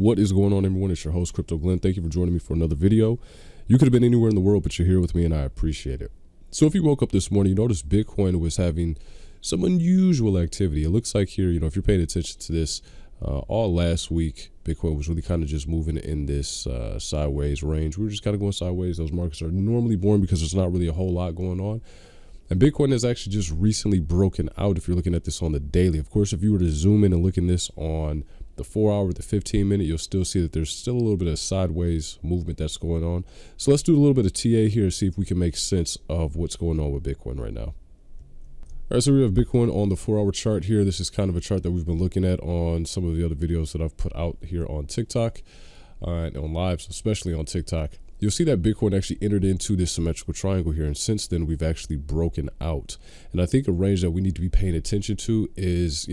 What is going on, everyone? It's your host, Crypto Glenn. Thank you for joining me for another video. You could have been anywhere in the world, but you're here with me, and I appreciate it. So if you woke up this morning, you noticed Bitcoin was having some unusual activity. It looks like here, if you're paying attention to this, all last week, Bitcoin was really kind of just moving in this sideways range. We were just kind of going sideways. Those markets are normally boring because there's not really a whole lot going on. And Bitcoin has actually just recently broken out if you're looking at this on the daily. Of course, if you were to zoom in and look in this on the 4-hour, the 15-minute, you'll still see that there's still a little bit of sideways movement that's going on. So let's do a little bit of TA here and see if we can make sense of what's going on with Bitcoin right now. All right, so we have Bitcoin on the 4-hour chart here. This is kind of a chart that we've been looking at on some of the other videos that I've put out here on TikTok and on lives, especially on TikTok. You'll see that Bitcoin actually entered into this symmetrical triangle here, and since then we've actually broken out. And I think a range that we need to be paying attention to is,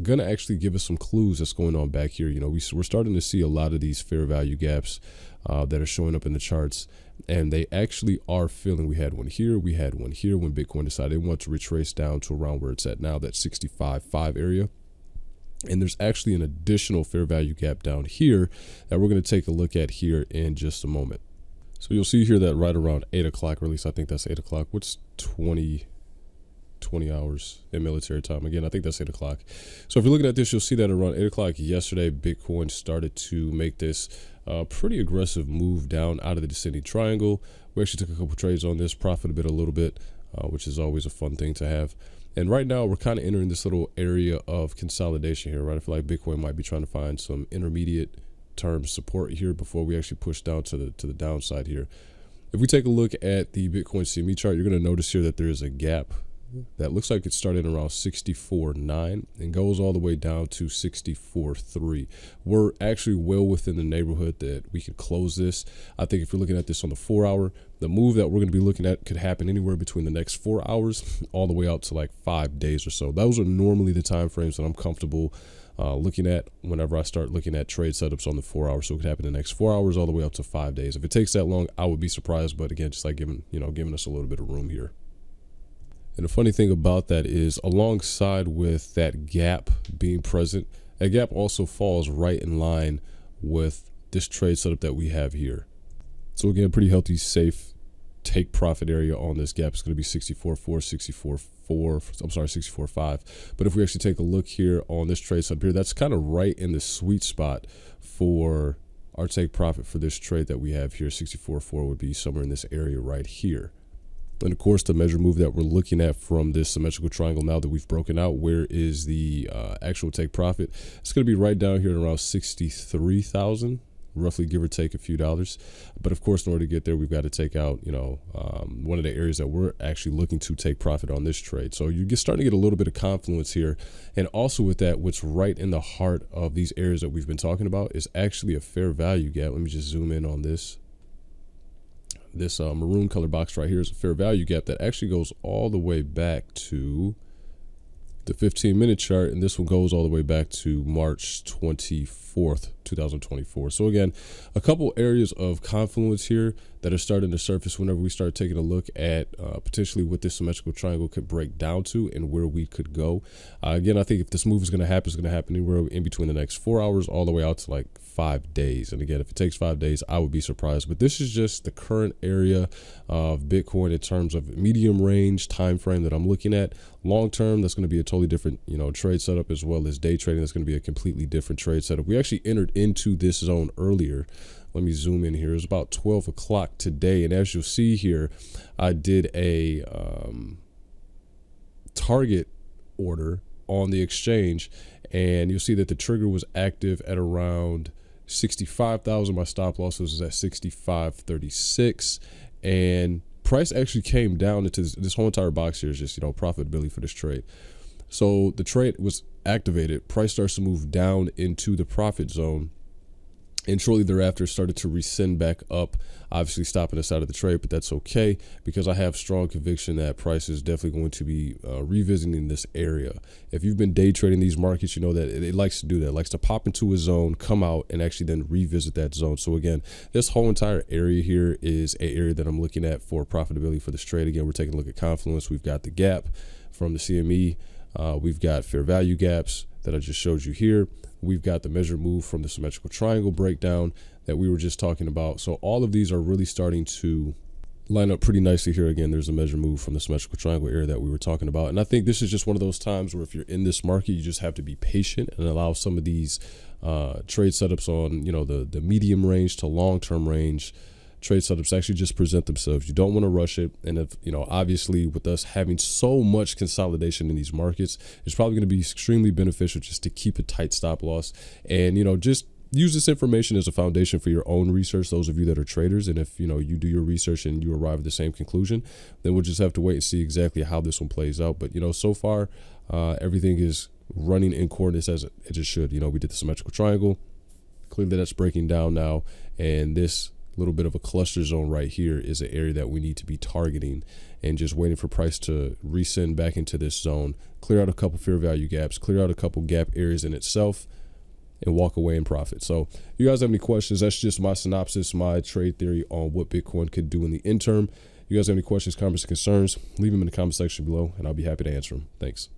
gonna actually give us some clues that's going on back here. We're starting to see a lot of these fair value gaps that are showing up in the charts, and they actually are filling. We had one here, we had one here when Bitcoin decided it wanted to retrace down to around where it's at now, that 65.5 area. And there's actually an additional fair value gap down here that we're going to take a look at here in just a moment. So you'll see here that right around 8 o'clock, or at least I think that's 8 o'clock. What's 20 hours in military time? Again, I think that's 8 o'clock. So if you're looking at this, you'll see that around 8 o'clock yesterday, Bitcoin started to make this pretty aggressive move down out of the descending triangle. We actually took a couple trades on this, profited a little bit, which is always a fun thing to have. And right now we're kind of entering this little area of consolidation here, right? I feel like Bitcoin might be trying to find some intermediate term support here before we actually push down to the downside here. If we take a look at the Bitcoin CME chart, you're going to notice here that there is a gap that looks like it started around 64.9 and goes all the way down to 64.3. We're actually well within the neighborhood that we could close this. I think if you're looking at this on the 4-hour, the move that we're going to be looking at could happen anywhere between the next 4 hours all the way out to like 5 days or so. Those are normally the time frames that I'm comfortable looking at whenever I start looking at trade setups on the 4-hour. So it could happen in the next 4 hours all the way up to 5 days. If it takes that long, I would be surprised. But again, just like giving us a little bit of room here. And the funny thing about that is, alongside with that gap being present, that gap also falls right in line with this trade setup that we have here. So again, pretty healthy, safe take profit area on this gap is going to be 64.4, 64.4, I'm sorry, 64.5. But if we actually take a look here on this trade setup here, that's kind of right in the sweet spot for our take profit for this trade that we have here. 64.4 would be somewhere in this area right here. And of course, the measure move that we're looking at from this symmetrical triangle, now that we've broken out, where is the actual take profit? It's going to be right down here at around 63,000, roughly, give or take a few dollars. But of course, in order to get there, we've got to take out, one of the areas that we're actually looking to take profit on this trade. So you're starting to get a little bit of confluence here. And also with that, what's right in the heart of these areas that we've been talking about is actually a fair value gap. Let me just zoom in on this. This maroon color box right here is a fair value gap that actually goes all the way back to the 15-minute chart, and this one goes all the way back to March 24th, 2024. So again, a couple areas of confluence here that are starting to surface whenever we start taking a look at potentially what this symmetrical triangle could break down to and where we could go. Again, I think if this move is going to happen, it's going to happen anywhere in between the next 4 hours all the way out to like 5 days. And again, if it takes 5 days, I would be surprised. But this is just the current area of Bitcoin in terms of medium range time frame that I'm looking at. Long term, that's going to be a totally different trade setup, as well as day trading. That's going to be a completely different trade setup. We actually entered into this zone earlier. Let me zoom in here. It was about 12 o'clock today, and as you'll see here, I did a target order on the exchange, and you'll see that the trigger was active at around 65,000. My stop loss was at 65.36, and price actually came down into this whole entire box here is just profitability for this trade. So the trade was activated, price starts to move down into the profit zone, and shortly thereafter started to rescind back up, obviously stopping us out of the trade. But that's okay, because I have strong conviction that price is definitely going to be revisiting this area. If you've been day trading these markets, you know that it likes to do that. It likes to pop into a zone, come out, and actually then revisit that zone. So again, this whole entire area here is an area that I'm looking at for profitability for this trade. Again, we're taking a look at confluence. We've got the gap from the CME. We've got fair value gaps that I just showed you here. We've got the measured move from the symmetrical triangle breakdown that we were just talking about. So all of these are really starting to line up pretty nicely here. Again, there's a measure move from the symmetrical triangle area that we were talking about. And I think this is just one of those times where if you're in this market, you just have to be patient and allow some of these trade setups on, the medium range to long-term range trade setups actually just present themselves. You don't want to rush it. And if, obviously with us having so much consolidation in these markets, it's probably going to be extremely beneficial just to keep a tight stop loss and, just use this information as a foundation for your own research, those of you that are traders. And if, you do your research and you arrive at the same conclusion, then we'll just have to wait and see exactly how this one plays out. But, so far, everything is running in coordinates as it just should. We did the symmetrical triangle. Clearly that's breaking down now. And this little bit of a cluster zone right here is an area that we need to be targeting and just waiting for price to resend back into this zone, clear out a couple fair value gaps, clear out a couple gap areas in itself, and walk away in profit. So you guys have any questions? That's just my synopsis, my trade theory on what Bitcoin could do in the interim. You guys have any questions, comments, concerns? Leave them in the comment section below, and I'll be happy to answer them. Thanks.